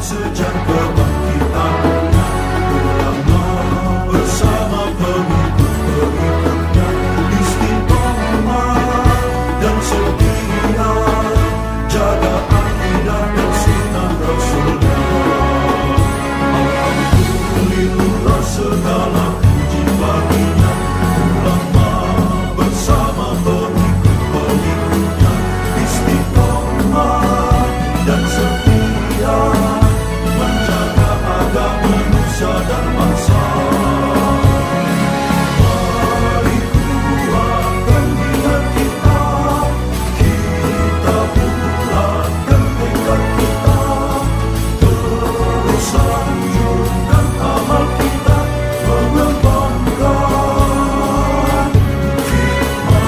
sejak kebangkitannya, ulama bersama pengikut-pengikutnya istiqomah dan setia jaga akidah dan sunnah Rasulnya. Alhamdulillah segala puji baginya, ulama bersama pengikut-pengikutnya istiqomah dan setia menjaga agama manusia dan bangsa. Mari kuatkan niat kita, kita bulatkan tekad kita, terus lanjutkan amal kita, mengembangkan hikmah kita.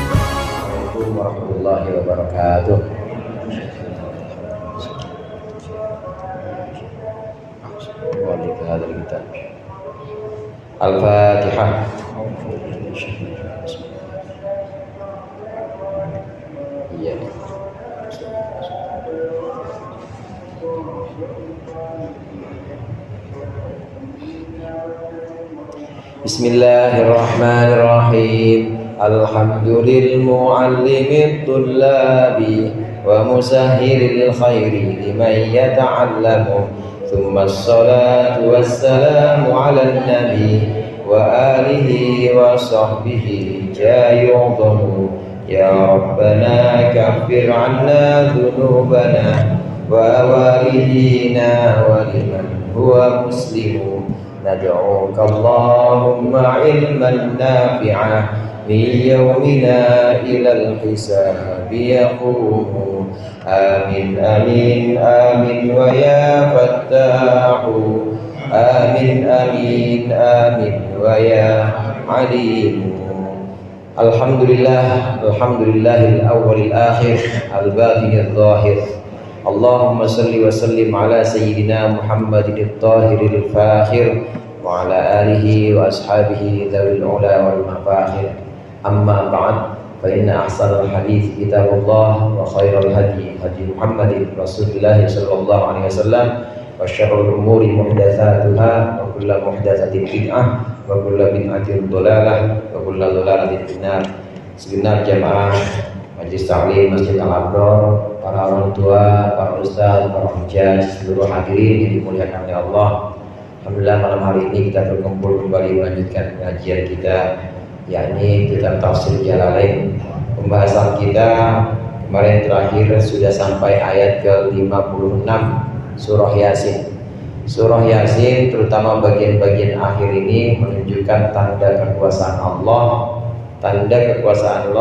Assalamualaikum warahmatullahi wabarakatuh. Al-Fatihah. Iya. Bismillahirrahmanirrahim. Alhamdulil muallimit tullabi wa musahhiril khairi liman yata'allamu. Thumma as-salatu was-salamu 'alan nabi wa alihi wa sahbihi jayudamu. Ya Rabbana kaffir 'anna dhunubana wa walidina wa liman huwa muslimu. Nad'uka Allahumma 'ilman nafi'an min yawmina ilal hisabi yaqumu. Amin amin amin wa ya fattahu. Amin amin amin wa ya alimu. Alhamdulillah, alhamdulillahil awwalil akhir, al-batinil zahir. Allahumma salli wa sallim ala sayyidina Muhammadin at-tahiril fakhir wa ala alihi wa ashabihi dhawil ula wal mafakhir. Amma ba'd, fa inna ahsanal hadits kitabullah wa khairal hadi hadi Muhammadin Rasulillah sallallahu alaihi wasallam wa syarrul umuri muhdatsatuha wa kullu muhdatsatin bid'ah wa kullu bid'atin dhalalah wa kullu dhalalatin finnar. Segenap jamaah Majelis Taklim Masjid Al-Abrar, para orang tua, para ustaz, para hujjah, seluruh hadirin yang dimuliakan oleh Allah. Alhamdulillah malam hari ini kita berkumpul kembali melanjutkan pengajian kita, yakni kitab Tafsir Jalalain. Pembahasan kita kemarin terakhir sudah sampai ayat ke-56 Surah Yasin. Surah Yasin terutama bagian-bagian akhir ini menunjukkan tanda kekuasaan Allah, tanda kekuasaan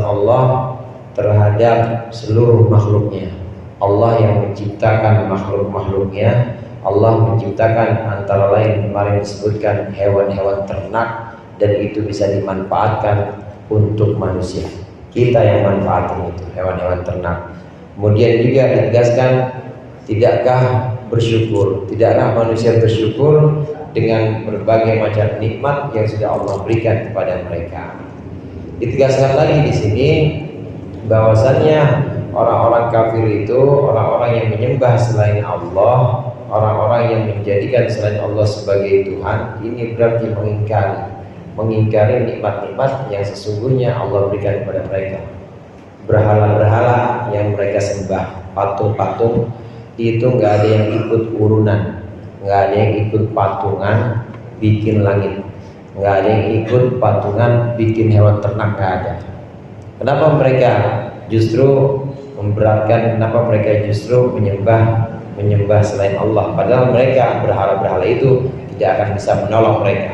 Allah terhadap seluruh makhluknya. Allah yang menciptakan makhluk-makhluknya. Allah menciptakan antara lain kemarin disebutkan hewan-hewan ternak, dan itu bisa dimanfaatkan untuk manusia. Kita yang manfaatkan itu, hewan-hewan ternak. Kemudian juga ditegaskan, tidakkah bersyukur, tidakkah manusia bersyukur dengan berbagai macam nikmat yang sudah Allah berikan kepada mereka. Ditegaskan lagi di sini bahwasannya orang-orang kafir itu orang-orang yang menyembah selain Allah, orang-orang yang menjadikan selain Allah sebagai Tuhan. Ini berarti mengingkari nikmat-nikmat yang sesungguhnya Allah berikan kepada mereka. Berhala-berhala yang mereka sembah, patung-patung itu nggak ada yang ikut urunan, nggak ada yang ikut patungan bikin langit, nggak ada yang ikut patungan bikin hewan ternak, nggak ada. Kenapa mereka justru memberatkan? Kenapa mereka justru menyembah selain Allah? Padahal mereka berhala-berhala itu tidak akan bisa menolong mereka.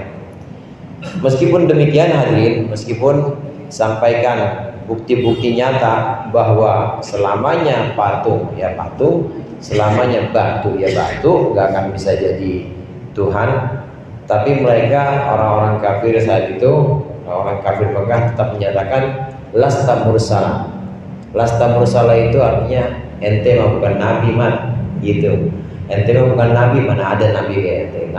Meskipun demikian hadirin, meskipun sampaikan bukti-bukti nyata bahwa selamanya patung ya patung, selamanya batu ya batu, nggak akan bisa jadi Tuhan. Tapi mereka orang-orang kafir saat itu, orang kafir Mekah tetap menyatakan lasta mursala. Lasta mursala itu artinya ente mah bukan nabi man, gitu. Ente mah bukan nabi, mana ada nabi kayak ente.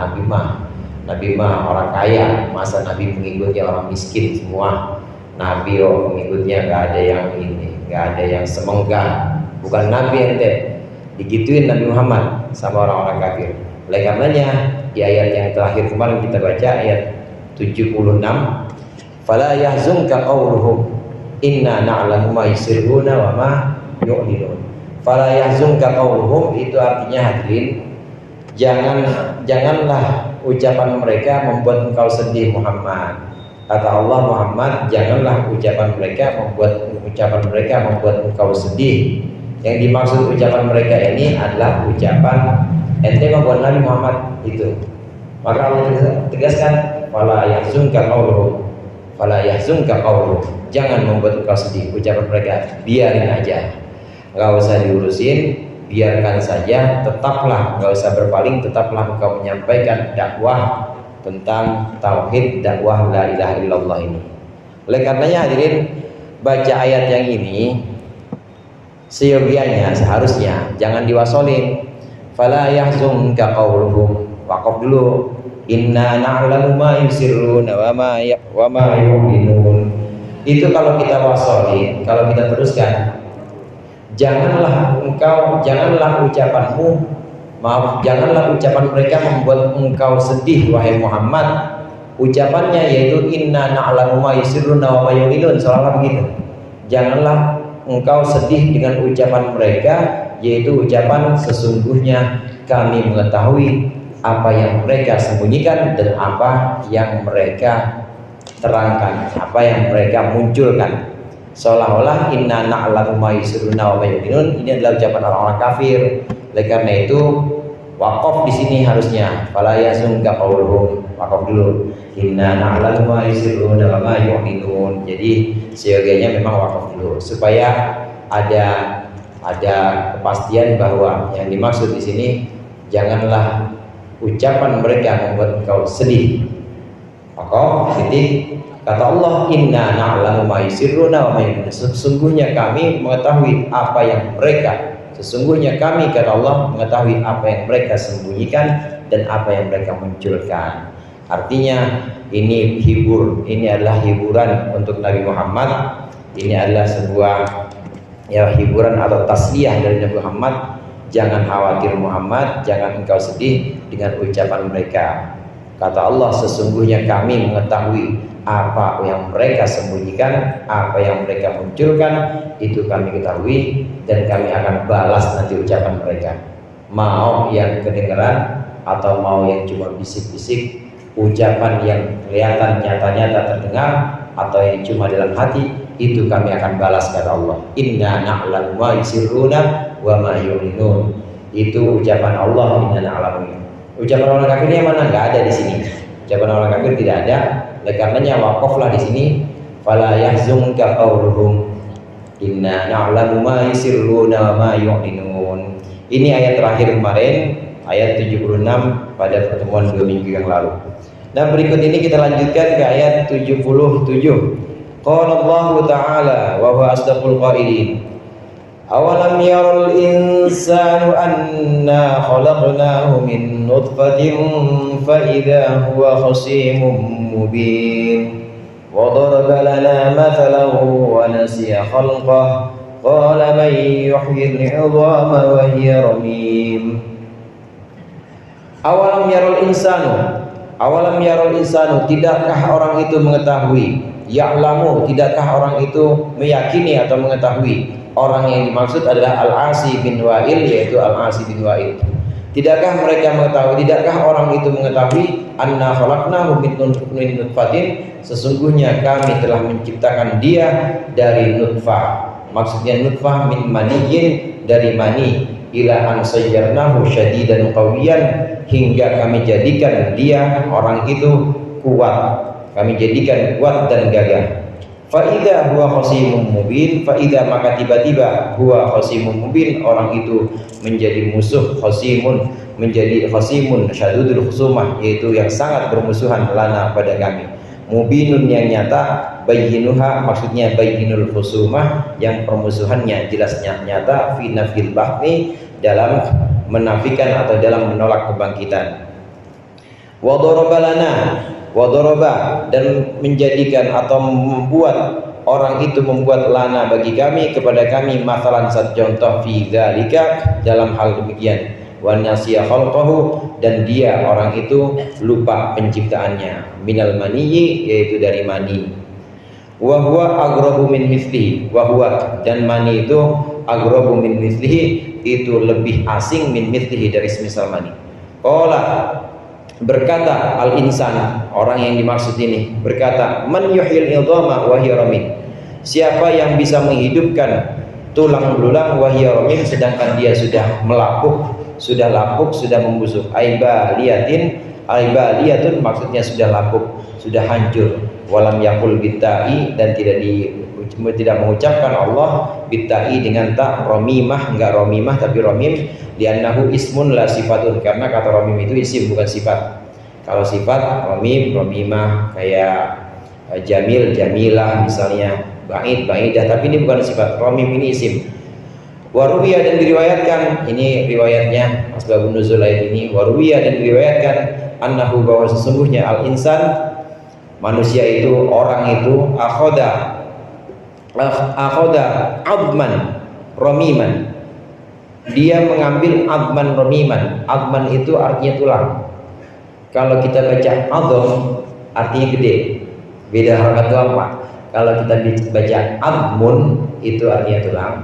Nabi mah orang kaya, masa nabi pengikutnya orang miskin semua. Nabi pengikutnya nggak ada yang ini, nggak ada yang semenggah. Bukan nabi ente. digituin Nabi Muhammad sama orang-orang kafir. Oleh karenanya di ayat yang terakhir kemarin kita baca ayat 76, fala yahzunka qauluhum inna na'lamu ma yusirruna wa ma yu'linun. Fala yahzunka qauluhum itu artinya hadirin, janganlah ucapan mereka membuat engkau sedih Muhammad. Kata Allah, Muhammad, janganlah ucapan mereka membuat engkau sedih. Yang dimaksud ucapan mereka ini adalah ucapan ente membuat Nabi Muhammad itu. Maka Allah tegaskan, fala yahzunka qauluhum, fala yahzunka qauluhum, jangan membuat engkau sedih ucapan mereka, biarin aja, nggak usah diurusin, biarkan saja, tetaplah nggak usah berpaling, tetaplah engkau menyampaikan dakwah tentang tauhid, dakwah la ilaha illallah ini. Oleh karenanya hadirin, baca ayat yang ini seyogianya, seharusnya jangan diwasolin. Fala yahzunka qauluhum, waqaf dulu, inna na'lamu ma yusirruna wa ma yu'linun. Itu kalau kita wasolin, kalau kita teruskan, janganlah ucapannya mereka membuat engkau sedih wahai Muhammad. Ucapannya yaitu inna na'lamu ma yusirruna wa ma yu'linun, seolah-olah begitu. Janganlah engkau sedih dengan ucapan mereka, yaitu ucapan sesungguhnya kami mengetahui apa yang mereka sembunyikan dan apa yang mereka terangkan, apa yang mereka munculkan. Seolah-olah inna na'lamu ma yusirruna wa ma yu'linun ini adalah ucapan orang-orang kafir. Oleh karena itu waqaf di sini harusnya fala yahzunka qauluhum, waqaf dulu, inna na'lamu ma yusirruna wa ma yu'linun. Jadi seyogianya memang waqaf dulu supaya ada kepastian bahwa yang dimaksud di sini janganlah ucapan mereka membuat engkau sedih. Maka titik, kata Allah, inna na'lamu ma yusirruna wa ma yu'linun, sesungguhnya kami mengetahui apa yang mereka, sesungguhnya kami, kata Allah, mengetahui apa yang mereka sembunyikan dan apa yang mereka munculkan. Artinya ini adalah hiburan untuk Nabi Muhammad. Ini adalah sebuah hiburan atau tasliyah dari Nabi Muhammad. Jangan khawatir Muhammad, jangan engkau sedih dengan ucapan mereka. Kata Allah, sesungguhnya kami mengetahui apa yang mereka sembunyikan, apa yang mereka munculkan, itu kami ketahui dan kami akan balas nanti ucapan mereka. Mau yang kedengaran atau mau yang cuma bisik-bisik, ucapan yang kelihatan nyata-nyata terdengar atau yang cuma dalam hati, itu kami akan balas, kata Allah. Inna na'lamu ma yusirruna wa ma yu'linun. Itu ucapan Allah, inna na'lamu. Ucapan orang kafir yang mana? Enggak ada di sini. Ucapan orang kafir tidak ada. Oleh karenanya waqaflah di sini, fala yahzunka qauluhum inna na'lamu ma yusirruna wa ma yu'linun. Ini ayat terakhir kemarin, ayat 76 pada pertemuan 2 minggu yang lalu. Nah, berikut ini kita lanjutkan ke ayat 77. Qala Allah Ta'ala wa huwa asdaqul qailin. Awalam yaral insanu anna khalaqnahu min nutfatin fa idza huwa khasimun mubin. Wa daraba lana mathalan wa nasiya khalqah. Qala man yuhyil 'idhama wa hiya ramim. Awalam yaral insanu, tidakkah orang itu mengetahui? Ya'lamu, tidakkah orang itu meyakini atau mengetahui? Orang yang dimaksud adalah Al-Asi bin Wa'il, yaitu Al-Asi bin Wa'il. Tidakkah mereka mengetahui, tidakkah orang itu mengetahui anna khalaqnahu min nutfatin, sesungguhnya kami telah menciptakan dia dari nutfah. Maksudnya nutfah min maniyyin, dari mani, ila an sayyarnahu syadidan qawiyan, hingga kami jadikan dia, orang itu, kuat. Kami jadikan kuat dan gagah. Fa'idha huwa khasimun mubin, fa'idha maka tiba-tiba huwa khasimun mubin, orang itu menjadi musuh, khasimun, menjadi khasimun syadudul khusumah, yaitu yang sangat bermusuhan lana pada kami. Mubinun yang nyata, bayyinuha maksudnya bayyinul khusumah, yang permusuhannya jelasnya nyata, fi nafil bahni, dalam menafikan atau dalam menolak kebangkitan. Wa daraba lana, wa daraba, dan menjadikan atau membuat orang itu membuat lana bagi kami, kepada kami, masalan satu contoh, fi dzalika, dalam hal demikian, wa nasiya khalqahu, dan dia orang itu lupa penciptaannya, minal maniyyi, yaitu dari mani, wa huwa aghrabu min mislihi, wa huwa, dan mani itu aghrabu min mislihi, itu lebih asing min mislihi, dari semisal mani. Qala, berkata al insan, orang yang dimaksud ini berkata, man yuhyil idhama wa hiya ramim, siapa yang bisa menghidupkan tulang belulang wa hiya ramim, sedangkan dia sudah melapuh, sudah lapuk, sudah membusuk. Aibaliyatun, maksudnya sudah lapuk, sudah hancur. Walam yakul bitai, dan tidak mengucapkan Allah bitai dengan tak, romimah, enggak romimah tapi romim, li'annahu ismun la sifatun, karena kata romim itu isim bukan sifat. Kalau sifat romim, romimah, kayak jamil, jamilah misalnya, ba'id, ba'idah, tapi ini bukan sifat. Romim ini isim. Waruwiyah, dan diriwayatkan, ini riwayatnya asbabun nuzul ayat ini, waruwiyah, dan diriwayatkan, annahu, bahwa sesungguhnya al insan, manusia itu, orang itu, akhoda adman romiman, dia mengambil adman romiman. Adman itu artinya tulang. Kalau kita baca adom artinya gede, beda harakat doang Pak. Kalau kita baca admun itu artinya tulang,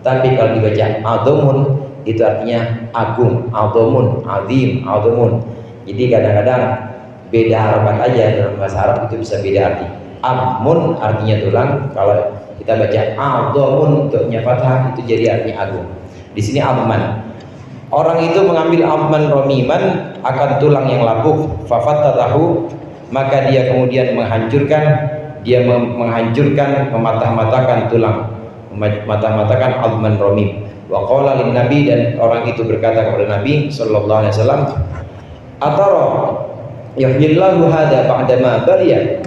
tapi kalau dibaca adomun itu artinya agung, adomun, azim, adomun. Jadi kadang-kadang beda harakat aja, dalam bahasa Arab itu bisa beda arti. Admun artinya tulang, kalau kita baca adomun untuknya fathah itu jadi artinya agung. Di sini adman. Orang itu mengambil adman romiman, akan tulang yang lapuk, fafatatahu, maka dia kemudian menghancurkan, mematah-matahkan tulang, mematah-matahkan adman romim. Wa qala lin nabi, dan orang itu berkata kepada Nabi sallallahu alaihi wasallam, atara yuhyillahu hada ba'dama baliya,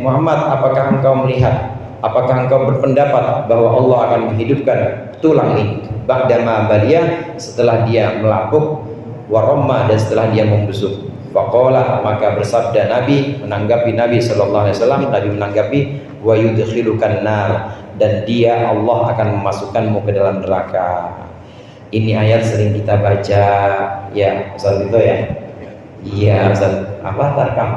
Muhammad, apakah engkau melihat, apakah engkau berpendapat bahwa Allah akan menghidupkan tulang ini ba'dama baliya, setelah dia melapuk, waromma, dan setelah dia membusuk. Faqala, maka bersabda Nabi, menanggapi Nabi sallallahu alaihi wasallam, Nabi menanggapi, wa yudkhilukan nar, dan dia, Allah akan memasukkanmu ke dalam neraka. Ini ayat sering kita baca ya Ustaz itu ya. Iya Ustaz, apa tarkam?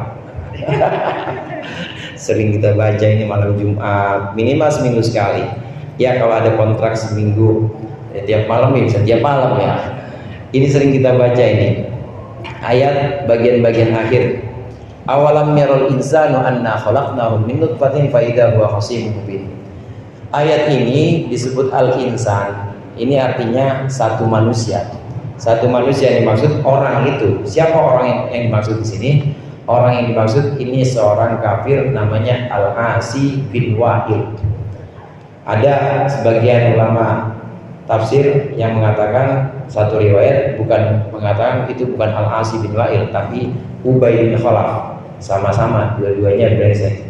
Sering kita baca ini malam Jumat, minimal seminggu sekali. Ya kalau ada kontrak seminggu, ya, tiap malam ya, bisa tiap malam ya. Ini sering kita baca ini. Ayat bagian-bagian akhir. Awalam yarul insanu anna khalaqnahu min nutfatin fa idza huwa khasimun mubin. Ayat ini disebut al-insan. Ini artinya satu manusia. Satu manusia yang dimaksud orang itu. Siapa orang yang dimaksud di sini? Orang yang dimaksud ini seorang kafir namanya Al-Asi bin Wa'il. Ada sebagian ulama tafsir yang mengatakan, satu riwayat bukan mengatakan itu bukan Al-Asi bin Wa'il, tapi Ubay bin Khalaf. Sama-sama, dua-duanya brengsek.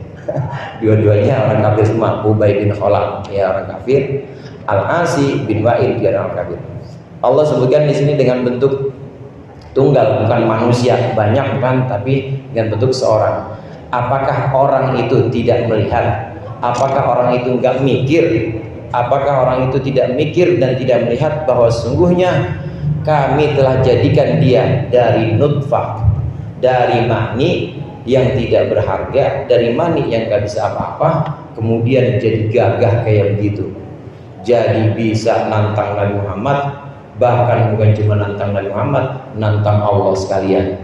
Dua-duanya orang kafir semua. Ubay bin Khalaf ya orang kafir, Al-Asi bin Wa'il dia orang kafir. Allah sebutkan di sini dengan bentuk tunggal, bukan manusia banyak, bukan, tapi dengan bentuk seorang. Apakah orang itu tidak melihat? Apakah orang itu enggak mikir? Apakah orang itu tidak mikir dan tidak melihat bahwa sesungguhnya kami telah jadikan dia dari nutfah, dari mani yang tidak berharga, dari mani yang gak bisa apa-apa, kemudian jadi gagah kayak begitu, jadi bisa nantang Nabi Muhammad, bahkan bukan cuma nantang Nabi Muhammad, nantang Allah sekalian.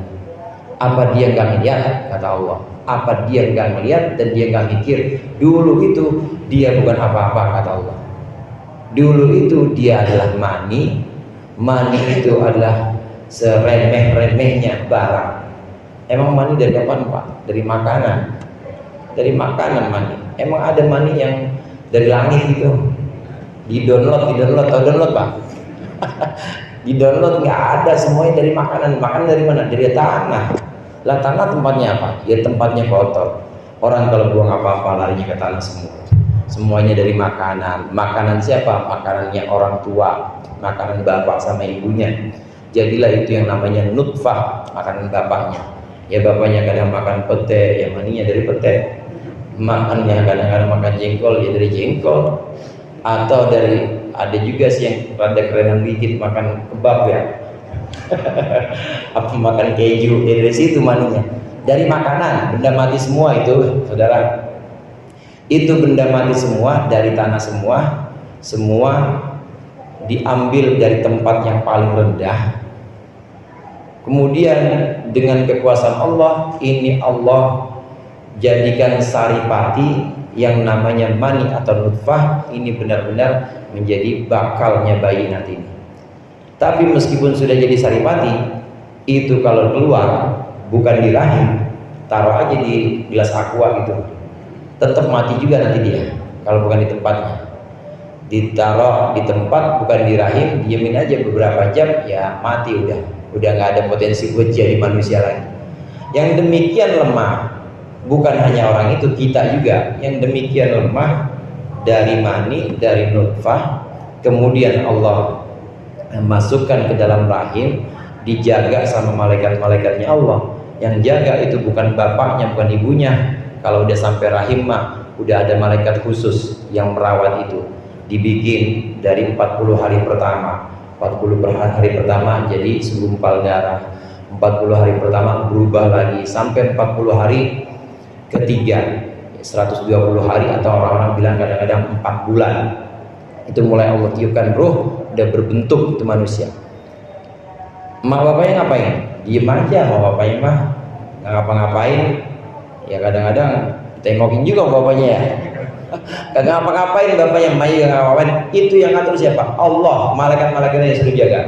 Apa dia gak melihat? Kata Allah, apa dia gak melihat dan dia gak mikir? Dulu itu dia bukan apa-apa, kata Allah. Dulu itu dia adalah mani. Mani itu adalah seremeh-remehnya barang. Emang mani dari kapan Pak? Dari makanan. Dari makanan mani. Emang ada mani yang dari langit gitu? Di-download, tahu download Pak? Di-download nggak ada, semuanya dari makanan. Makanan dari mana? Dari tanah. Lah tanah tempatnya apa? Ya tempatnya kotor. Orang kalau buang apa-apa larinya ke tanah semua. Semuanya dari makanan. Makanan siapa? Makanannya orang tua, makanan bapak sama ibunya. Jadilah itu yang namanya nutfah, makanan bapaknya. Ya bapaknya kadang makan pete, ya maninya dari pete. makannya kadang-kadang makan jengkol ya dari jengkol, atau dari ada juga sih yang rada kerenan dikit makan kebab ya. Apa makan keju ya dari situ maninya, dari makanan. Benda mati semua itu saudara, itu benda mati semua, dari tanah semua diambil dari tempat yang paling rendah. Kemudian dengan kekuasaan Allah ini, Allah jadikan saripati yang namanya mani atau nutfah ini benar-benar menjadi bakalnya bayi nanti ini. Tapi meskipun sudah jadi saripati, itu kalau keluar bukan di rahim, taruh aja di gelas aqua gitu, tetap mati juga nanti dia. Kalau bukan di tempatnya, ditaruh di tempat bukan di rahim, diamin aja beberapa jam ya mati, udah nggak ada potensi buat jadi manusia lagi. Yang demikian lemah bukan hanya orang itu, kita juga yang demikian lemah, dari mani, dari nutfah, kemudian Allah masukkan ke dalam rahim, dijaga sama malaikat-malaikatnya Allah. Yang jaga itu bukan bapaknya, bukan ibunya. Kalau udah sampai rahim mah udah ada malaikat khusus yang merawat itu. Dibikin dari 40 hari pertama, 40 hari pertama jadi segumpal darah, 40 hari pertama berubah lagi sampai 40 hari ketiga 120 hari, atau orang-orang bilang kadang-kadang 4 bulan itu mulai Allah tiupkan ruh, udah berbentuk itu manusia. Mak bapaknya ngapain? Diem aja. Mak bapaknya mah nggak ngapa-ngapain ya, kadang-kadang tengokin juga bapaknya ya. Kagak ngapa-ngapain bapaknya, Mayu nggak ngapa-ngapain. Itu yang ngatur siapa? Allah. Malaikat-malaikatnya yang suruh jaga,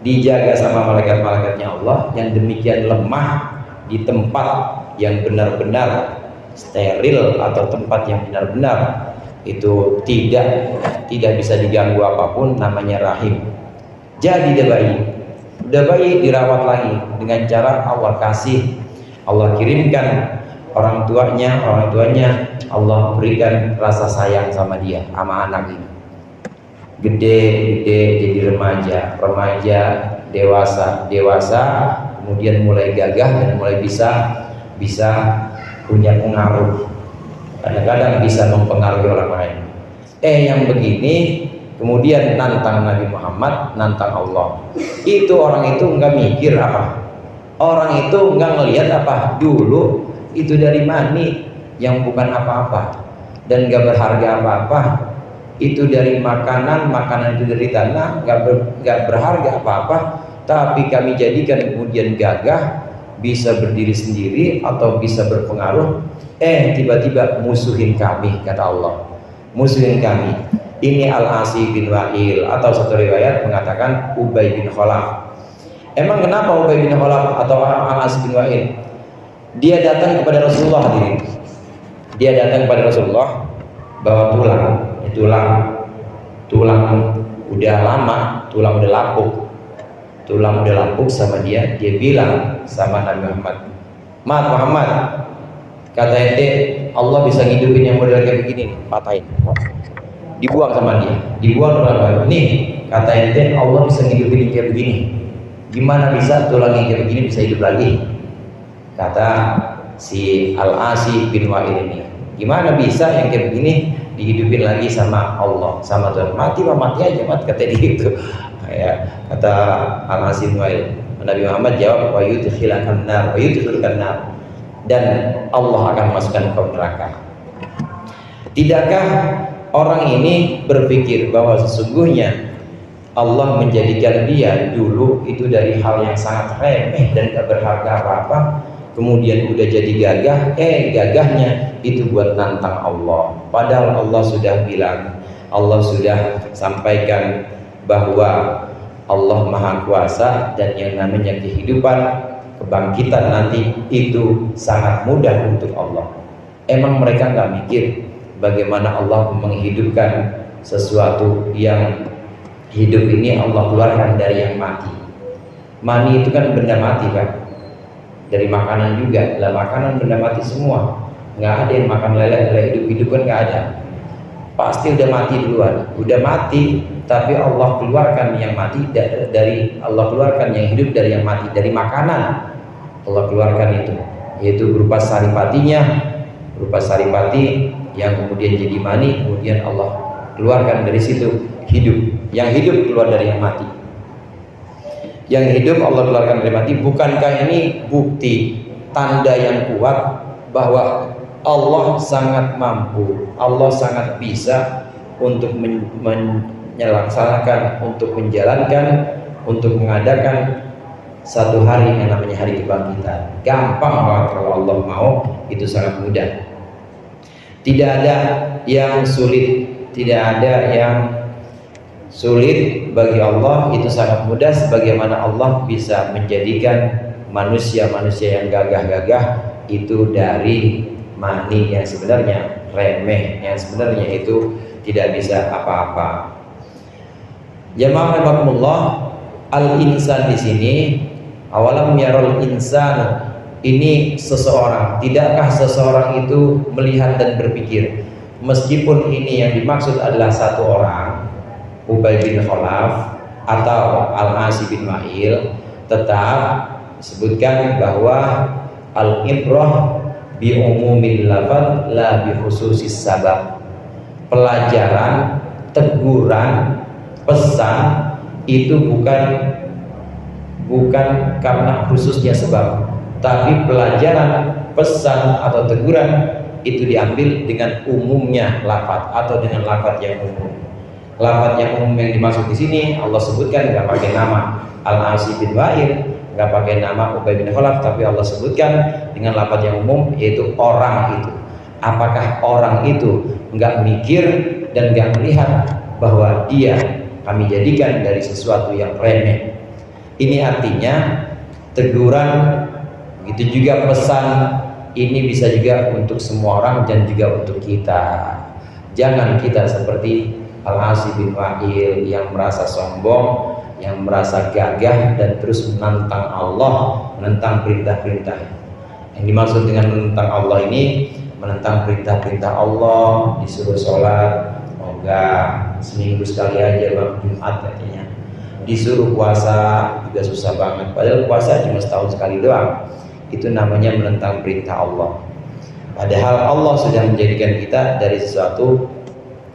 dijaga sama malaikat-malaikatnya Allah yang demikian lemah di tempat yang benar-benar steril atau tempat yang benar-benar itu tidak bisa diganggu apapun, namanya rahim. Jadi udah bayi dirawat lagi dengan cara Allah kasih, Allah kirimkan orang tuanya Allah berikan rasa sayang sama dia, sama anak ini. Gede jadi remaja, dewasa, kemudian mulai gagah dan mulai bisa punya pengaruh, kadang-kadang bisa mempengaruhi orang lain. Yang begini kemudian nantang Nabi Muhammad, nantang Allah. Itu orang itu nggak mikir apa, orang itu nggak ngelihat apa, dulu itu dari mani yang bukan apa-apa dan nggak berharga apa-apa, itu dari makanan itu dari tanah, nggak berharga apa-apa, tapi kami jadikan kemudian gagah, bisa berdiri sendiri atau bisa berpengaruh. Tiba-tiba musuhin kami, kata Allah, musuhin kami. Ini Al-Asi bin Wa'il, atau satu riwayat mengatakan Ubay bin Khalaf. Emang kenapa Ubay bin Khalaf atau Al-Asi bin Wa'il? Dia datang kepada Rasulullah hadirin. Dia datang kepada Rasulullah bawa tulang udah lama, tulang udah lapuk sama dia bilang sama Nabi Muhammad, kata ente Allah bisa ngidupin yang model kayak begini nih, patahin, dibuang sama dia, dibuang tulang. Nih kata ente Allah bisa ngidupin yang kayak begini, gimana bisa tulang yang kayak begini bisa hidup lagi? Kata si Al-Asi bin Wa'il ini, gimana bisa yang kayak begini dihidupin lagi sama Allah, sama Tuhan? Mati aja, kata dia itu. Ya, kata Al-Asi bin Wa'il, Nabi Muhammad jawab, wa yudkhilkan nar, dan Allah akan masukkan kau neraka. Tidakkah orang ini berpikir bahwa sesungguhnya Allah menjadikan dia dulu itu dari hal yang sangat remeh dan tak berharga apa-apa, kemudian udah jadi gagah, gagahnya itu buat nantang Allah. Padahal Allah sudah bilang, Allah sudah sampaikan bahwa Allah Maha Kuasa dan yang namanya kehidupan, kebangkitan nanti itu sangat mudah untuk Allah. Emang mereka nggak mikir bagaimana Allah menghidupkan sesuatu yang hidup ini Allah keluarkan dari yang mati. Mani itu kan benda mati kan, dari makanan juga lah, makanan benda mati semua, nggak ada yang makan lele hidup kan, nggak ada, pasti udah mati duluan, udah mati. Tapi Allah keluarkan yang mati dari Allah keluarkan yang hidup dari yang mati, dari makanan Allah keluarkan itu, yaitu berupa saripatinya, berupa saripati yang kemudian jadi mani, kemudian Allah keluarkan dari situ hidup. Yang hidup keluar dari yang mati. Yang hidup Allah keluarkan dari mati. Bukankah ini bukti, tanda yang kuat bahwa Allah sangat mampu, Allah sangat bisa untuk menyelaksanakan, untuk menjalankan, untuk mengadakan satu hari yang namanya hari kebangkitan. Gampang banget kalau Allah mau, itu sangat mudah. Tidak ada yang sulit, tidak ada yang sulit bagi Allah, itu sangat mudah. Sebagaimana Allah bisa menjadikan manusia-manusia yang gagah-gagah itu dari mani yang sebenarnya remeh, yang sebenarnya itu tidak bisa apa-apa. Jamaah rahimakumullah, al-insan di sini, awalam yarul insanu, ini seseorang, tidakkah seseorang itu melihat dan berpikir, meskipun ini yang dimaksud adalah satu orang, Ubay bin Khalaf atau Al-Asi bin Wa'il, tetap disebutkan bahwa al-ibrah bi umumil lafaz la bi khususis sabab. Pelajaran, teguran, pesan itu bukan karena khususnya sebab, tapi pelajaran, pesan atau teguran itu diambil dengan umumnya lafaz atau dengan lafaz yang umum. Lafaz yang umum yang dimaksud di sini Allah sebutkan nggak pakai nama Al-Asi bin Wa'il, nggak pakai nama Ubay bin Khalaf, tapi Allah sebutkan dengan lafaz yang umum, yaitu orang itu. Apakah orang itu nggak mikir dan nggak melihat bahwa dia kami jadikan dari sesuatu yang remeh? Ini artinya teguran, begitu juga pesan, ini bisa juga untuk semua orang dan juga untuk kita. Jangan kita seperti Al-Asi bin Wa'il yang merasa sombong, yang merasa gagah dan terus menentang Allah, menentang perintah-perintah. Yang dimaksud dengan menentang Allah ini, menentang perintah-perintah Allah, disuruh sholat, oh enggak, seminggu sekali aja bang, Jumat katanya. Disuruh puasa juga susah banget, padahal puasa cuma setahun sekali doang. Itu namanya menentang perintah Allah. Padahal Allah sudah menjadikan kita dari sesuatu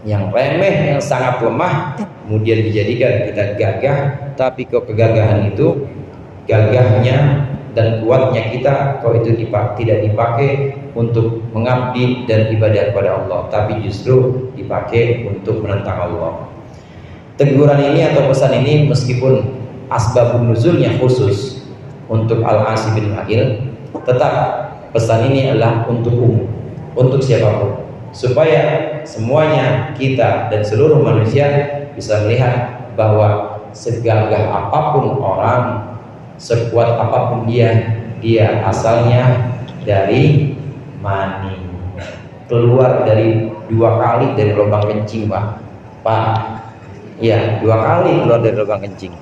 yang remeh, yang sangat lemah, kemudian dijadikan kita gagah. Tapi kok kegagahan itu, gagahnya dan kuatnya kita, kok itu tidak dipakai untuk mengabdi dan ibadah kepada Allah, tapi justru dipakai untuk menentang Allah. Teguran ini atau pesan ini, meskipun asbabun nuzulnya khusus untuk Al-Asi bin Wa'il, tetap pesan ini adalah untuk umum, untuk siapapun, supaya semuanya, kita dan seluruh manusia bisa melihat bahwa segagah apapun orang, sekuat apapun dia asalnya dari mani, keluar dari 2 kali dari lubang kencing, Pak. Ya, 2 kali keluar dari lubang kencing,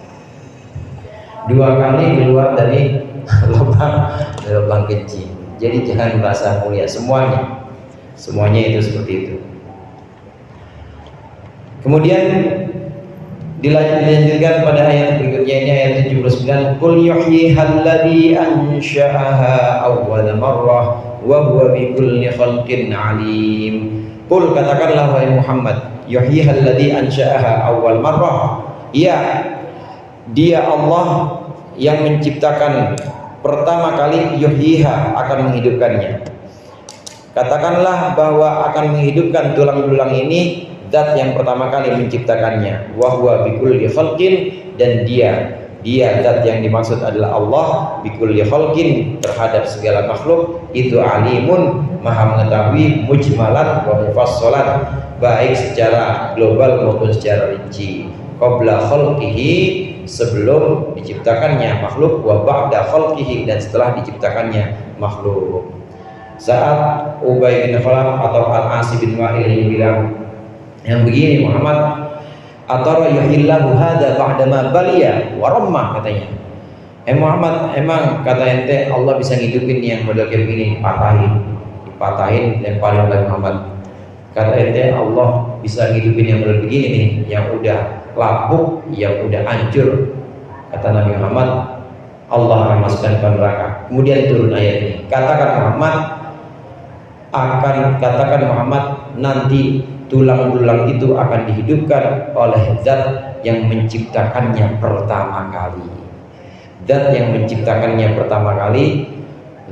2 kali keluar dari lubang kencing. Jadi jangan merasa mulia, semuanya itu seperti itu. Kemudian dilanjutkan pada ayat berikutnya, ini ayat 79, qul yuhyihal ladzi ansha'aha awwal marrah wa huwa bikulli khalqin alim. Qul, katakanlah wahai Muhammad, yuhyihal ladzi ansha'aha awwal marrah, ya, dia Allah yang menciptakan pertama kali, yuhyiha, akan menghidupkannya. Katakanlah bahwa akan menghidupkan tulang-tulang ini zat yang pertama kali menciptakannya. Wa huwa bikulli khalqin, dan dia zat yang dimaksud adalah Allah, bikulli khalqin, terhadap segala makhluk itu alimun, maha mengetahui, mujmalan wa mufassalan, baik secara global maupun secara rinci. Qabla khalqihi, sebelum diciptakannya makhluk, wa ba'da khalqihi, dan setelah diciptakannya makhluk. Saat Ubay bin Khalaf atau Al-Asi bin Wa'il ini bilang yang begini, Muhammad, atara yuhillahu hadza ba'dama baliya wa ramma, katanya. Muhammad, emang kata ente Allah bisa ngidupin yang model kayak begini, dipatahin, lemparin oleh Muhammad. Kata ente Allah bisa ngidupin yang model begini nih, yang udah lapuk, yang udah hancur. Kata Nabi Muhammad, Allah akan masukkan ke neraka. Kemudian turun ayat ini, katakan Muhammad, akan katakan Muhammad, nanti tulang-tulang itu akan dihidupkan oleh zat yang menciptakannya pertama kali. Zat yang menciptakannya pertama kali,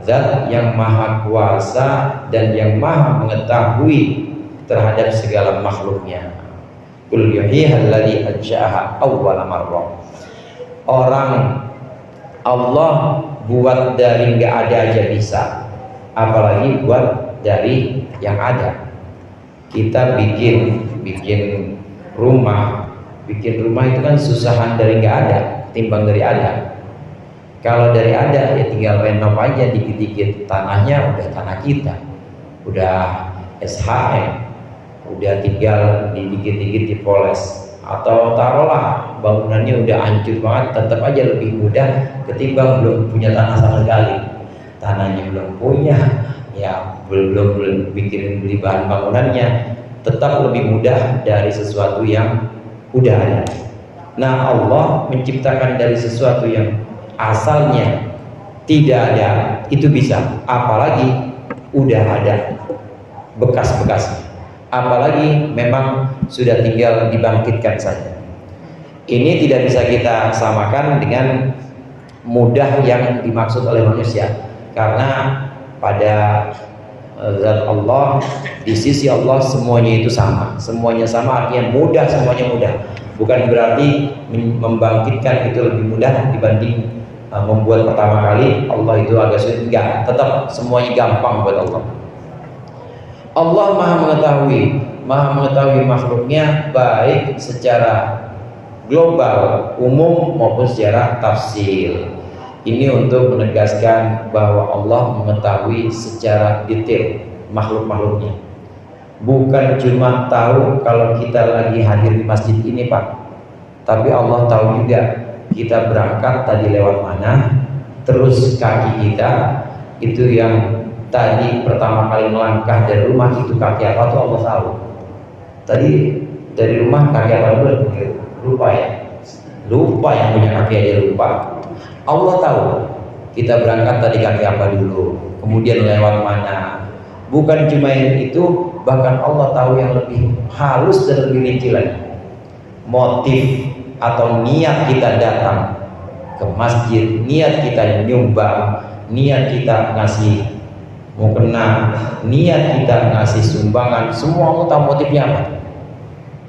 zat yang maha kuasa dan yang maha mengetahui terhadap segala makhluknya. Qul yuhyihal ladzi ansha'aha awwala marrah. Orang Allah buat dari nggak ada aja bisa, apalagi buat dari yang ada. Kita bikin rumah itu kan susahan dari nggak ada timbang dari ada. Kalau dari ada ya tinggal renov aja dikit-dikit, tanahnya udah tanah kita, udah SHM, udah tinggal dikit-dikit dipoles, atau taruhlah bangunannya udah hancur banget, tetap aja lebih mudah ketimbang belum punya tanah sama sekali. Tanahnya belum punya, ya belum beli bahan bangunannya, tetap lebih mudah dari sesuatu yang udah ada. Nah, Allah menciptakan dari sesuatu yang asalnya tidak ada itu bisa, apalagi udah ada bekas-bekasnya, apalagi memang sudah tinggal dibangkitkan saja. Ini tidak bisa kita samakan dengan mudah yang dimaksud oleh manusia, karena pada zat Allah, di sisi Allah semuanya itu sama, semuanya sama, artinya mudah, semuanya mudah. Bukan berarti membangkitkan itu lebih mudah dibanding membuat pertama kali. Allah itu agak sulit, enggak, tetap semuanya gampang buat Allah. Allah maha mengetahui makhluknya baik secara global, umum maupun secara tafsil. Ini untuk menegaskan bahwa Allah mengetahui secara detail makhluk-makhluknya. Bukan cuma tahu kalau kita lagi hadir di masjid ini, Pak, tapi Allah tahu juga kita berangkat tadi lewat mana, terus kaki kita itu yang tadi pertama kali melangkah dari rumah itu kaki apa tuh Allah tahu. Tadi dari rumah kaki apa dulu? Lupa ya. Lupa, yang punya kaki aja lupa. Allah tahu kita berangkat tadi kaki apa dulu, kemudian lewat mana. Bukan cuma itu, bahkan Allah tahu yang lebih halus dan lebih rinci lagi. Motif atau niat kita datang ke masjid, niat kita nyumbang, niat kita ngasih mukena, niat kita ngasih sumbangan, semua Allah tahu motifnya apa.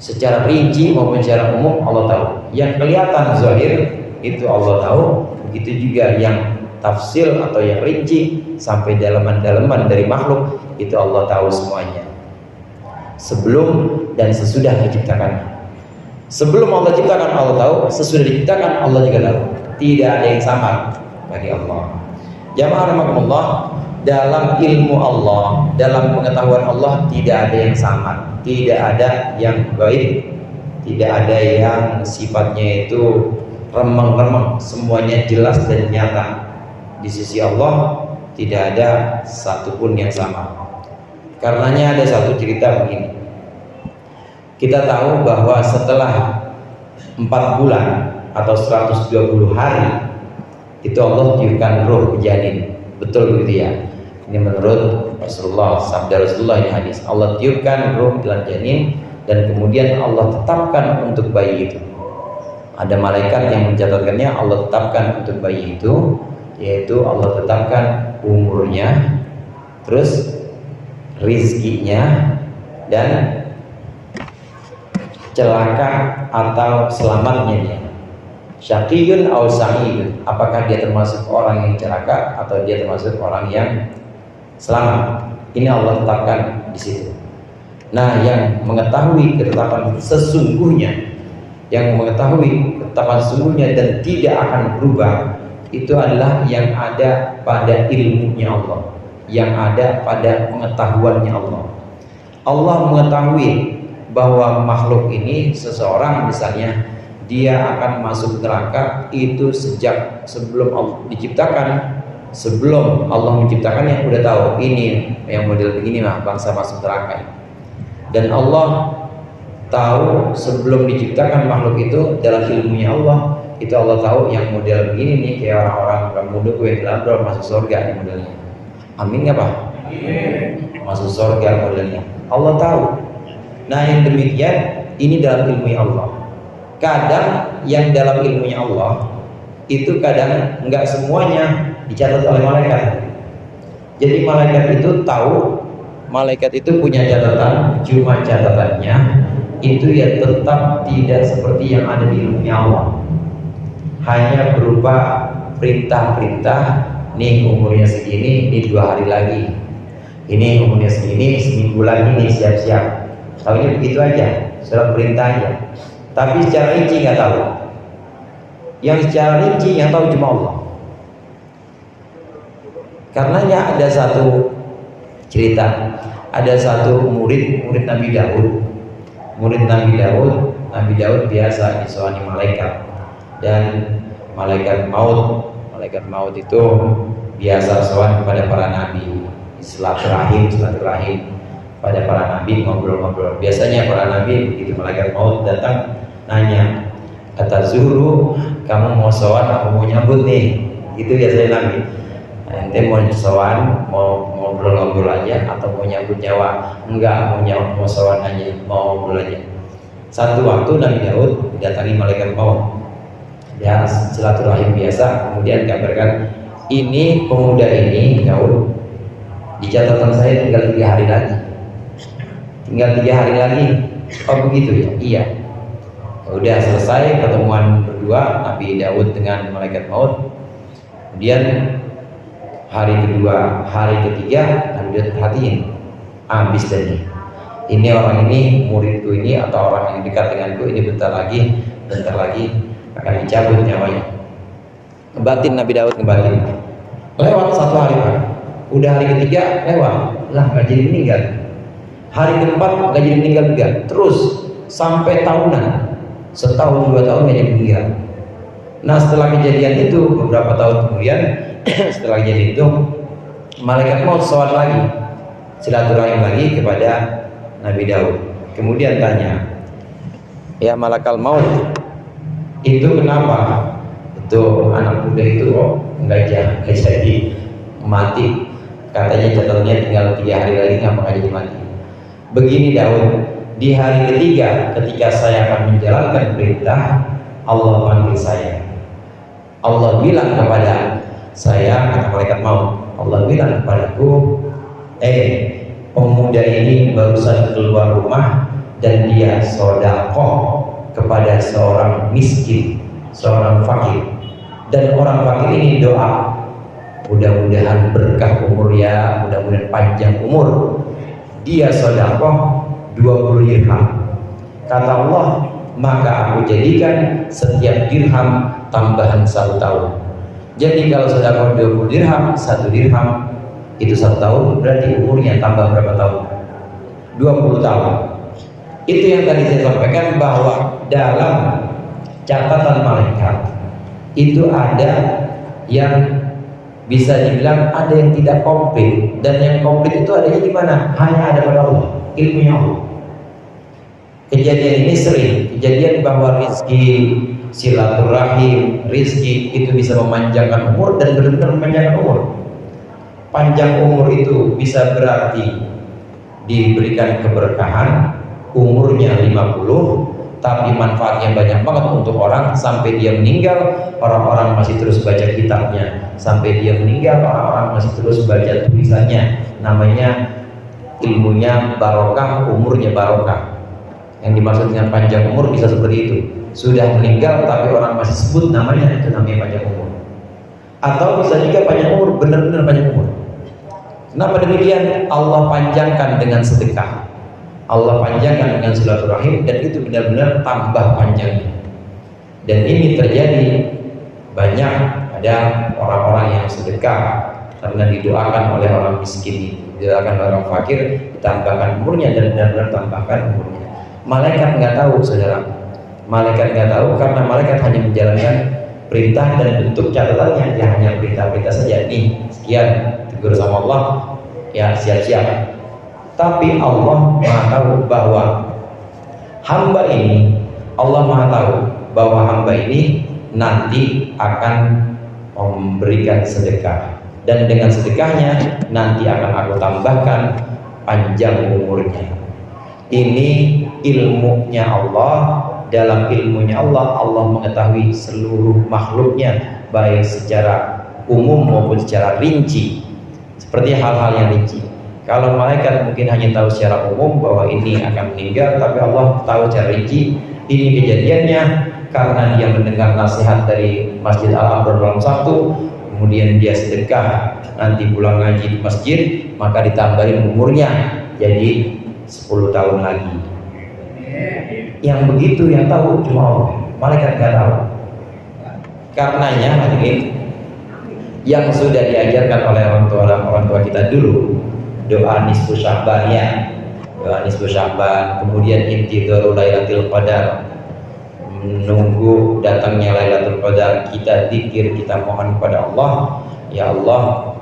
Secara rinci maupun secara umum Allah tahu. Yang kelihatan zahir itu Allah tahu, begitu juga yang tafsil atau yang rinci sampai dalaman-dalaman dari makhluk itu Allah tahu semuanya. Sebelum dan sesudah diciptakannya. Sebelum Allah ciptakan Allah tahu, sesudah diciptakan Allah juga tahu. Tidak ada yang sama bagi Allah. Jamaah rahimakumullah, dalam ilmu Allah, dalam pengetahuan Allah tidak ada yang sama, tidak ada yang baik, tidak ada yang sifatnya itu remeng-remeng, semuanya jelas dan nyata. Di sisi Allah tidak ada satupun yang sama. Karenanya ada satu cerita begini. Kita tahu bahwa setelah 4 bulan atau 120 hari itu Allah tiupkan ruh ke janin. Betul begitu ya? Ini menurut Rasulullah, sabda Rasulullah, ini hadis. Allah tiupkan ruh dalam janin dan kemudian Allah tetapkan untuk bayi itu. Ada malaikat yang mencatatkannya, Allah tetapkan untuk bayi itu, yaitu Allah tetapkan umurnya, terus rizkinya, dan celaka atau selamatnya dia. Syaqiyun aw sa'idun, apakah dia termasuk orang yang celaka atau dia termasuk orang yang selamat. Ini Allah tetapkan di situ. Nah, yang mengetahui ketetapan sesungguhnya, yang mengetahui ketetapan sesungguhnya dan tidak akan berubah, itu adalah yang ada pada ilmunya Allah, yang ada pada pengetahuannya Allah. Allah mengetahui bahwa makhluk ini, seseorang misalnya, dia akan masuk neraka itu sejak sebelum Allah diciptakan. Sebelum Allah menciptakannya udah tahu ini yang model begini mah bangsa masuk neraka. Dan Allah tahu sebelum diciptakan makhluk itu, dalam ilmunya Allah itu Allah tahu yang model begini nih, kayak orang-orang muda gue dalam masuk surga nih modelnya. Amin nggak Pak? Masuk surga modelnya. Allah tahu. Nah yang demikian ini dalam ilmu Allah. Kadang yang dalam ilmunya Allah itu kadang enggak semuanya dicatat oleh malaikat. Jadi malaikat itu tahu, malaikat itu punya catatan, cuma catatannya itu ya tetap tidak seperti yang ada di ilmunya Allah. Hanya berupa perintah-perintah, nih umurnya segini, ini 2 hari lagi. Ini umurnya segini, seminggu lagi nih siap-siap. Tahunya begitu aja, surat perintah aja. Tapi secara rinci nggak tahu. Yang secara rinci yang tahu cuma Allah. Karenanya ada satu cerita, ada satu murid Nabi Daud. Murid Nabi Daud biasa disewani malaikat. Dan malaikat maut itu biasa sowan kepada para nabi, silaturahim pada para nabi, ngobrol-ngobrol. Biasanya para nabi begitu malaikat maut datang nanya, kata Zuhru, kamu mau sowan aku mau nyambut nih, gitu biasanya nabi. Ente mau sowan, mau ngobrol-ngobrol aja atau mau nyambut nyawa? Enggak, mau sowan aja, mau ngobrol aja. Satu waktu Nabi Daud didatangi malaikat maut. Ya silaturahim biasa, kemudian kabarkan, ini pemuda ini Daud, di catatan saya tinggal 3 hari lagi. Tinggal 3 hari lagi. Oh begitu ya? Iya. Udah selesai pertemuan berdua Nabi Daud dengan malaikat maut. Kemudian hari kedua, hari ketiga Nabi Daud perhatiin, habis tadi. Ini orang ini, muridku ini atau orang yang dekat denganku ini bentar lagi akan dicabut nyawanya. Ngebatin Nabi Daud, ngebatin. Lewat 1 hari Pak. Udah hari ketiga lewat, lah nggak jadi meninggal. Hari keempat nggak jadi meninggal juga. Terus sampai tahunan, setahun 2 tahun nggak jadi meninggal. Nah setelah kejadian itu beberapa tahun kemudian, setelah kejadian itu malaikat maut sowan lagi, silaturahim lagi kepada Nabi Daud. Kemudian tanya, ya malakal maut, itu kenapa? Itu anak muda itu nggak jadi mati. Katanya catatannya tinggal 3 hari lagi, ngapa nggak jadi mati? Begini Daud, di hari ketiga ketika saya akan menjalankan perintah, Allah panggil saya. Allah bilang kepada saya, kata malaikat maut, Allah bilang kepadaku, pemuda ini barusan keluar rumah dan dia sedekah kepada seorang miskin, seorang fakir. Dan orang fakir ini doa, mudah-mudahan berkah umur ya, mudah-mudahan panjang umur. Dia sedekah 20 dirham. Kata Allah, maka aku jadikan setiap dirham tambahan 1 tahun. Jadi kalau sedekah 20 dirham, 1 dirham itu 1 tahun, berarti umurnya tambah berapa tahun? 20 tahun. Itu yang tadi saya sampaikan, bahwa dalam catatan malaikat itu ada yang bisa dibilang ada yang tidak komplit, dan yang komplit itu adanya di mana? Hanya ada pada Allah, ilmunya Allah. Kejadian ini sering kejadian bahwa rizki, silaturahim, rizki itu bisa memanjangkan umur dan benar-benar memanjangkan umur. Panjang umur itu bisa berarti diberikan keberkahan, umurnya 50, tapi manfaatnya banyak banget untuk orang sampai dia meninggal, orang-orang masih terus baca kitabnya, sampai dia meninggal orang-orang masih terus baca tulisannya. Namanya ilmunya barokah, umurnya barokah. Yang dimaksud dengan panjang umur bisa seperti itu. Sudah meninggal tapi orang masih sebut namanya, itu namanya panjang umur. Atau bisa juga panjang umur, benar-benar panjang umur. Kenapa demikian? Allah panjangkan dengan sedekah, Allah panjangkan dengan silaturahim, dan itu benar-benar tambah panjangnya. Dan ini terjadi banyak pada orang-orang yang sedekah karena didoakan oleh orang miskin, didoakan oleh orang fakir, ditambahkan umurnya dan benar-benar tambahkan umurnya. Malaikat nggak tahu, saudara. Malaikat nggak tahu karena malaikat hanya menjalankan perintah dan bentuk catatannya ya hanya perintah-perintah saja. Nih sekian, tegur sama Allah, ya siap-siap. Tapi Allah Maha tahu bahwa hamba ini, Allah Maha tahu bahwa hamba ini nanti akan memberikan sedekah. dan dengan sedekahnya nanti akan aku tambahkan panjang umurnya. Ini ilmunya Allah. Dalam ilmunya Allah, Allah mengetahui seluruh makhluknya, baik secara umum maupun secara rinci, seperti hal-hal yang rinci. Kalau malaikat mungkin hanya tahu secara umum bahwa ini akan meninggal, tapi Allah tahu secara rinci. Ini kejadiannya karena dia mendengar nasihat dari Masjid Al-Akbar dalam Sabtu, kemudian dia sedekah, nanti pulang ngaji di masjid, maka ditambahin umurnya jadi 10 tahun lagi. Yang begitu yang tahu cuma Allah, malaikat nggak tahu. Karenanya hadirin, yang sudah diajarkan oleh orang tua kita dulu, doa nisfu Sya'ban ya, doa nisfu Sya'ban, kemudian intidharu Lailatul Qadar, menunggu datangnya Lailatul Qadar, kita zikir, kita mohon kepada Allah, ya Allah,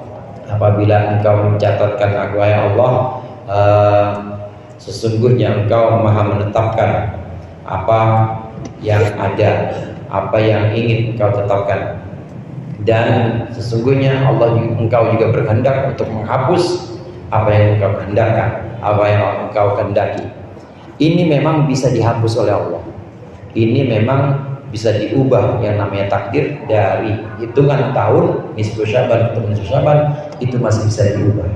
apabila Engkau mencatatkan aku ya Allah, sesungguhnya Engkau maha menetapkan apa yang ada, apa yang ingin Engkau tetapkan, dan sesungguhnya Engkau juga berkehendak untuk menghapus apa yang Engkau kehendakkan, apa yang Engkau kehendaki. Ini memang bisa dihapus oleh Allah. Ini memang bisa diubah, yang namanya takdir dari hitungan tahun nisfu Sya'ban atau nisfu Sya'ban itu masih bisa diubah.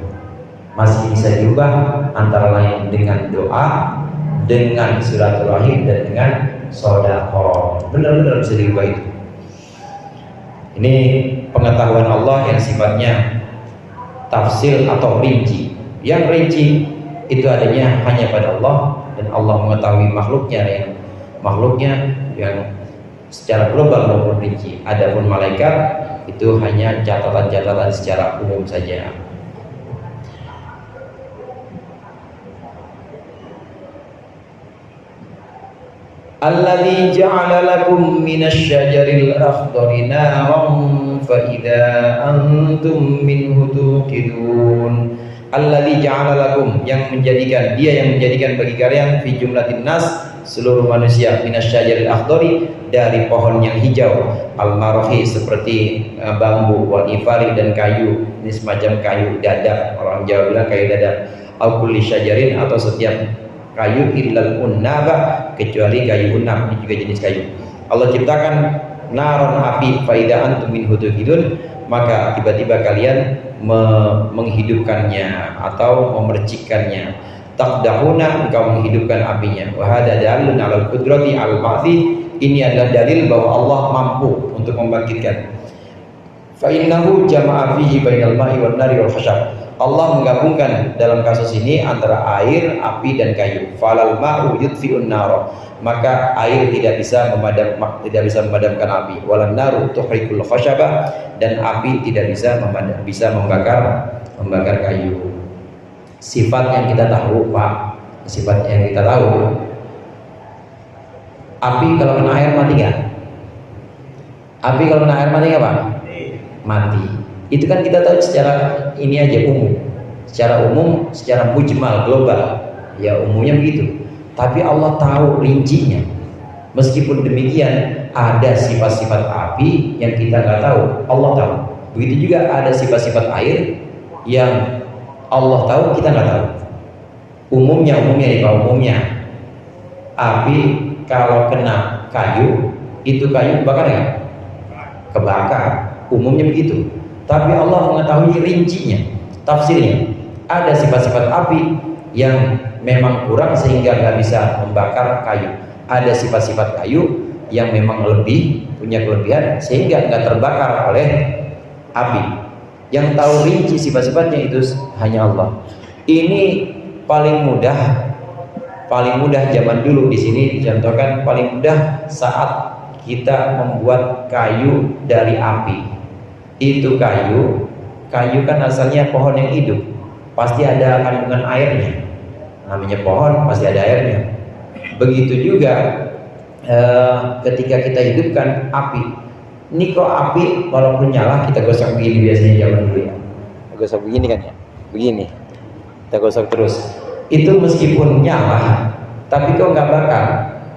Masih bisa diubah antara lain dengan doa, dengan silaturahim, dan dengan sedekah. Benar-benar bisa diubah itu. Ini pengetahuan Allah yang sifatnya tafsir atau rinci. Yang rinci itu adanya hanya pada Allah, dan Allah mengetahui makhluknya yang secara global maupun rinci. Adapun malaikat itu hanya catatan-catatan secara umum saja. Alladzi ja'ala lakum minasy syajaril akhdari naran fa idza antum minhu tuqidun. Alladzi ja'ala lakum, yang menjadikan bagi kalian fi jumlatin nas, seluruh manusia, minasy syajaril akhdari, dari pohon yang hijau, al-marahi seperti bambu, wal ifari dan kayu, ini semacam kayu dadap, orang Jawa bilang kayu dadap, au kulli syajarin, atau setiap kayu, illal unnaba, kecuali kayu unnab, ini juga jenis kayu. Allah ciptakan naron, api, fa idza antum minhu tuqidun, maka tiba-tiba kalian menghidupkannya atau memercikkannya. Taqdahuna, engkau menghidupkan apinya. Wa hadza dalilun 'alal qudrati 'alal ba'thi, ini adalah dalil bahwa Allah mampu untuk membangkitkan. Fa innahu jama'a fihi bainal ma'i wan nari wal khashab. Allah menggabungkan dalam kasus ini antara air, api dan kayu. Falal ma'u yudfi'un nara, maka air tidak bisa memadamkan api. Walan naru tuhrikul khashaba, dan api tidak bisa membakar kayu. Sifat yang kita tahu, Pak, sifat yang kita tahu, api kalau kena air mati nggak? Api kalau kena air mati nggak, Pak? Mati. Itu kan kita tahu secara ini aja, umum. Secara umum, secara mujmal, global, ya umumnya begitu. Tapi Allah tahu rincinya. Meskipun demikian, ada sifat-sifat api yang kita nggak tahu, Allah tahu. Begitu juga ada sifat-sifat air yang Allah tahu, kita nggak tahu. Umumnya nih Pak, umumnya api kalau kena kayu, itu kayu bakar nggak? Kebakar. Umumnya begitu. Tapi Allah mengetahui rincinya, tafsirnya. Ada sifat-sifat api yang memang kurang sehingga nggak bisa membakar kayu. Ada sifat-sifat kayu yang memang punya kelebihan sehingga nggak terbakar oleh api. Yang tahu rinci sifat-sifatnya itu hanya Allah. Ini paling mudah zaman dulu di sini dicontohkan, paling mudah saat kita membuat kayu dari api. Itu kayu kan asalnya pohon yang hidup, pasti ada kandungan airnya. Namanya pohon pasti ada airnya. Begitu juga ketika kita hidupkan api. Ini kok api walaupun nyala kita gosok begini biasanya zaman dulu ya. Gosok begini kan ya, begini. Kita gosok terus. Itu meskipun nyala, tapi kok nggak bakar.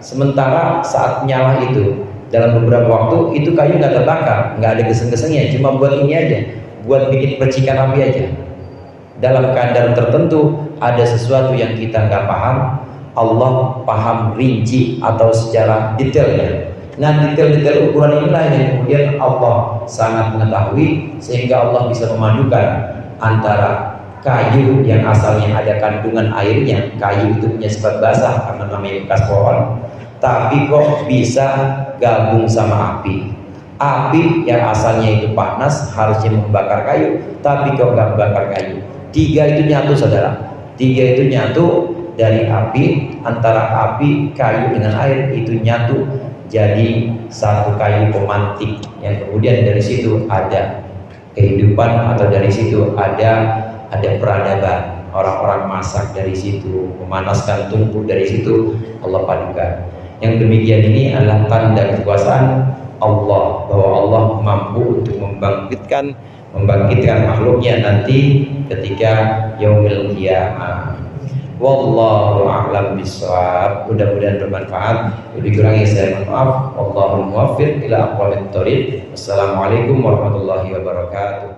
Sementara saat nyala itu, dalam beberapa waktu itu kayu nggak terbakar, nggak ada geseng-gesengnya, cuma buat ini aja, buat bikin percikan api aja. Dalam keadaan tertentu ada sesuatu yang kita nggak paham, Allah paham rinci atau secara detailnya. Nah, detail-detail ukuran inilah yang kemudian Allah sangat mengetahui, sehingga Allah bisa memadukan antara kayu yang asalnya ada kandungan airnya, kayu itu punya sifat basah karena namanya bekas pohon, tapi kok bisa gabung sama api. Api yang asalnya itu panas harusnya membakar kayu, tapi kok nggak membakar kayu. Tiga itu nyatu, saudara. Tiga itu nyatu dari api, antara api, kayu dengan air itu nyatu jadi satu kayu pemantik, yang kemudian dari situ ada kehidupan, atau dari situ ada peradaban. Orang-orang masak dari situ, memanaskan tungku dari situ, Allah padukan. Yang demikian ini adalah tanda kekuasaan Allah, bahwa Allah mampu untuk membangkitkan makhluknya nanti ketika yaumil qiyamah. Wallahu a'lam bishawab. Mudah-mudahan bermanfaat. Lebih kurangnya saya mohon maaf. Wallahul muwaffiq ila aqwamit thoriq. Wassalamualaikum warahmatullahi wabarakatuh.